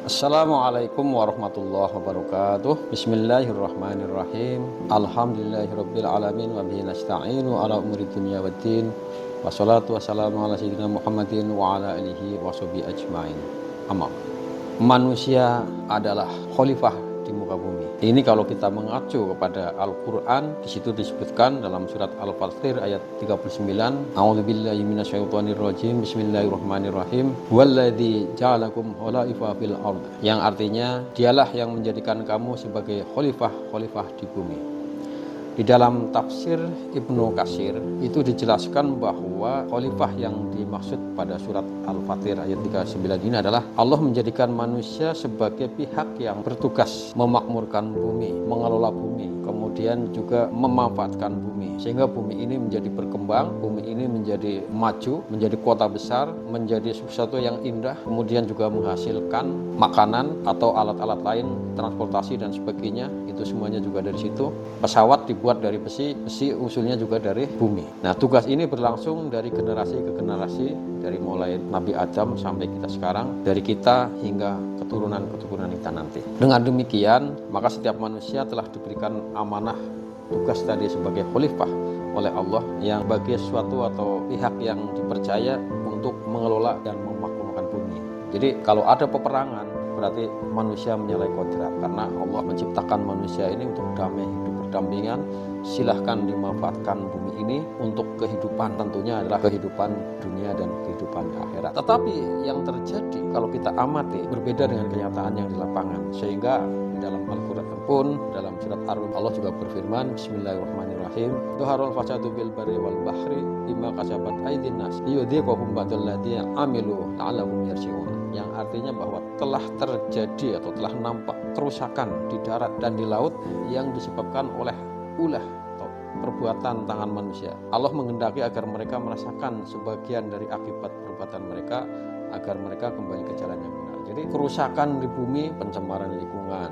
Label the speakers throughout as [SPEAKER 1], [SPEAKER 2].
[SPEAKER 1] Assalamualaikum warahmatullahi wabarakatuh. Bismillahirrahmanirrahim. Alhamdulillahirabbil alamin wa bihi nasta'inu ala umuri dunya waddin. Wassalatu wassalamu ala sayyidina Muhammadin wa ala alihi washabihi ajmain. Amma. Manusia adalah khalifah di muka bumi. Ini kalau kita mengacu kepada Al-Qur'an, di situ disebutkan dalam surat Al-Fatir ayat 39, A'udzubillahi minasyaitonirrajim. Bismillahirrahmanirrahim. Walladzi ja'alakum khalaifa fil ardh. Yang artinya dialah yang menjadikan kamu sebagai khalifah di bumi. Di dalam tafsir Ibnu Katsir itu dijelaskan bahwa khalifah yang dimaksud pada surat Al-Fatir ayat 39 ini adalah Allah menjadikan manusia sebagai pihak yang bertugas memakmurkan bumi, mengelola bumi, kemudian juga memanfaatkan bumi sehingga bumi ini menjadi berkembang, bumi ini menjadi maju, menjadi kota besar, menjadi sesuatu yang indah, kemudian juga menghasilkan makanan atau alat-alat lain, transportasi dan sebagainya. Itu semuanya juga dari situ. Pesawat dibuat dari besi usulnya juga dari bumi. Nah, tugas ini berlangsung dari generasi ke generasi, dari mulai Nabi Adam sampai kita sekarang, dari kita hingga keturunan kita nanti. Dengan demikian, maka setiap manusia telah diberikan amanah tugas tadi sebagai khalifah oleh Allah yang bagi sesuatu atau pihak yang dipercaya untuk mengelola dan memakmurkan bumi. Jadi kalau ada peperangan, berarti manusia menyalahi kodrat, karena Allah menciptakan manusia ini untuk damai, hidup berdampingan. Silahkan dimanfaatkan bumi ini untuk kehidupan, tentunya adalah kehidupan dunia dan kehidupan akhirat. Tetapi yang terjadi kalau kita amati berbeda dengan kenyataan yang di lapangan, sehingga di dalam Al-Quran pun dalam surat Ar-Rum Allah juga berfirman, Bismillahirrahmanirrahim, Dhuharul fasadu bil barri wal bahri bima kasabat aydin nas liyudhiqahum ba'dal ladzi amilu la'allahum yarji'un. Yang artinya bahwa telah terjadi atau telah nampak kerusakan di darat dan di laut yang disebabkan oleh ulah atau perbuatan tangan manusia. Allah menghendaki agar mereka merasakan sebagian dari akibat perbuatan mereka, agar mereka kembali ke jalan yang benar. Jadi kerusakan di bumi, pencemaran lingkungan,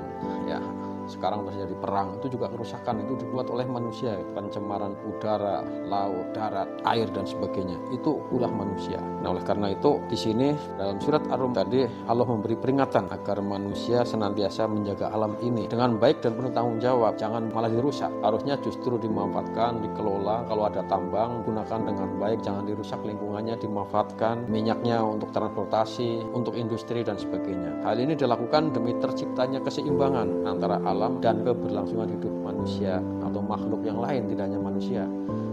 [SPEAKER 1] ya sekarang terjadi perang, itu juga kerusakan, itu dibuat oleh manusia. Pencemaran udara, laut, darat, air dan sebagainya, itu ulah manusia. Nah, oleh karena itu di sini dalam surat Ar-Rum tadi Allah memberi peringatan agar manusia senantiasa menjaga alam ini dengan baik dan penuh tanggung jawab, jangan malah dirusak. Harusnya justru dimanfaatkan, dikelola. Kalau ada tambang, gunakan dengan baik, jangan dirusak lingkungannya, dimanfaatkan minyaknya untuk transportasi, untuk industri dan sebagainya. Hal ini dilakukan demi terciptanya keseimbangan antara alam dan keberlangsungan hidup manusia atau makhluk yang lain, tidak hanya manusia.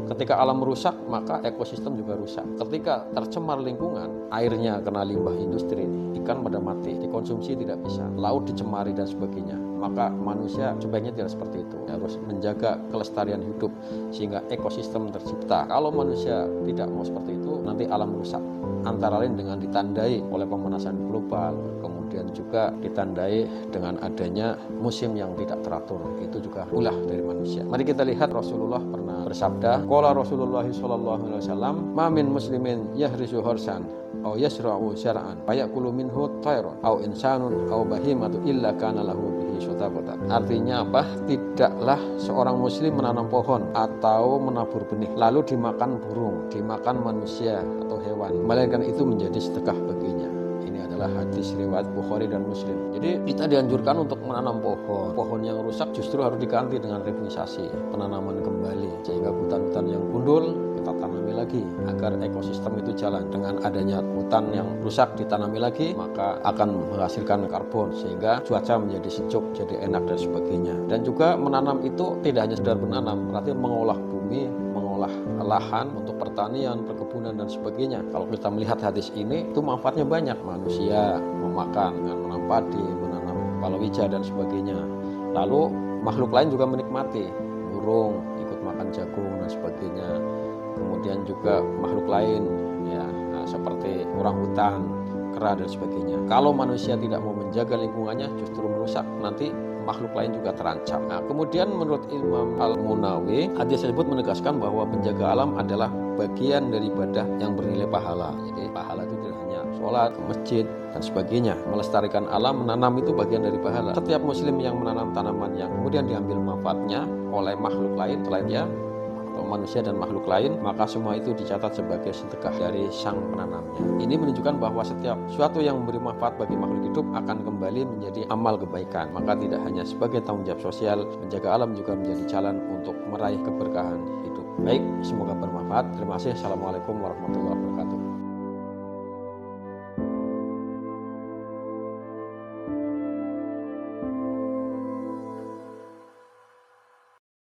[SPEAKER 1] Ketika alam rusak, maka ekosistem juga rusak. Ketika tercemar lingkungan, airnya kena limbah industri, ikan pada mati, dikonsumsi tidak bisa, laut dicemari dan sebagainya. Maka manusia sebaiknya tidak seperti itu, harus menjaga kelestarian hidup sehingga ekosistem tercipta. Kalau manusia tidak mau seperti itu, nanti alam rusak, antara lain dengan ditandai oleh pemanasan global, kemudian juga ditandai dengan adanya musim yang tidak teratur. Itu juga ulah dari manusia. Mari kita lihat Rasulullah pernah bersabda, qala Rasulullah sallallahu alaihi wasallam, ma min muslimin yahrisu harsan aw yasra'u syar'an fayakulu minhu tayrun aw insanun aw bahimatu illa kana lahu bihi syadaqatan. Artinya apa? Tidaklah seorang muslim menanam pohon atau menabur benih lalu dimakan burung, dimakan manusia atau hewan, melainkan itu menjadi sedekah baginya. Ini adalah hadis riwayat Bukhari dan Muslim. Jadi kita dianjurkan untuk menanam pohon. Pohon yang rusak justru harus diganti dengan reboisasi, penanaman kembali, sehingga hutan-hutan yang gundul kita tanami lagi agar ekosistem itu jalan. Dengan adanya hutan yang rusak ditanami lagi, maka akan menghasilkan karbon sehingga cuaca menjadi sejuk, jadi enak dan sebagainya. Dan juga menanam itu tidak hanya sekedar menanam, berarti mengolah bumi, mengolah lahan untuk pertanian, perkebunan dan sebagainya. Kalau kita melihat hadis ini, itu manfaatnya banyak. Manusia memakan dengan menanam padi, menanam palawija dan sebagainya. Lalu makhluk lain juga menikmati, burung ikut makan jagung dan sebagainya. Kemudian juga makhluk lain, ya seperti orangutan, kera dan sebagainya. Kalau manusia tidak mau menjaga lingkungannya, justru merusak, nanti makhluk lain juga terancam. Nah, kemudian menurut Imam Al-Munawi, hadis tersebut menegaskan bahwa menjaga alam adalah bagian dari ibadah yang bernilai pahala. Jadi pahala itu tidak hanya sholat, ke masjid dan sebagainya. Melestarikan alam, menanam itu bagian dari pahala. Setiap muslim yang menanam tanaman yang kemudian diambil manfaatnya oleh makhluk lain selain dia, untuk manusia dan makhluk lain, maka semua itu dicatat sebagai sedekah dari sang penanamnya. Ini menunjukkan bahwa setiap sesuatu yang memberi manfaat bagi makhluk hidup akan kembali menjadi amal kebaikan. Maka tidak hanya sebagai tanggung jawab sosial, menjaga alam juga menjadi jalan untuk meraih keberkahan hidup. Baik, semoga bermanfaat. Terima kasih. Assalamualaikum warahmatullahi wabarakatuh.